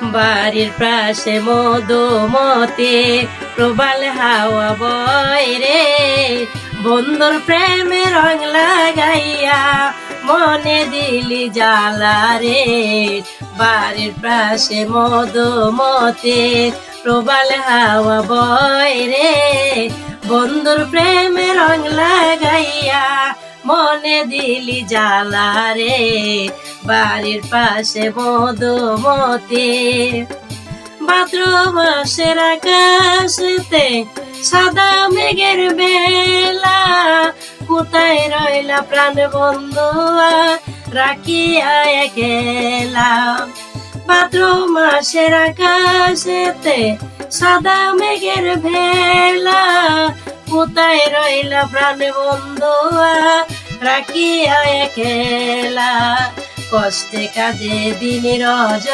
বাড়ির পাশে মধুমতি প্রবাল হাওয়া বয় রে, বন্ধুর প্রেমে রং লাগাইয়া মনে দিলি জ্বালা রে। বাড়ির পাশে মধুমতি প্রবাল হাওয়া বয় রে, বন্ধুর প্রেমে রং লাগাইয়া মনে দিলি জ্বালা রে। বাড়ির পাশে মধুমতি। ভাদ্র মাসের আকাশেতে সাদা মেঘের বেলা, কোথায় রইলা প্রাণ বন্ধু রাখিয়া একলা। ভাদ্র মাসের আকাশেতে সাদা মেঘের ভেলা, কোথায় রইলা প্রাণ বন্ধু রাখিয়া একলা। কষ্টে কাজে দিন রজ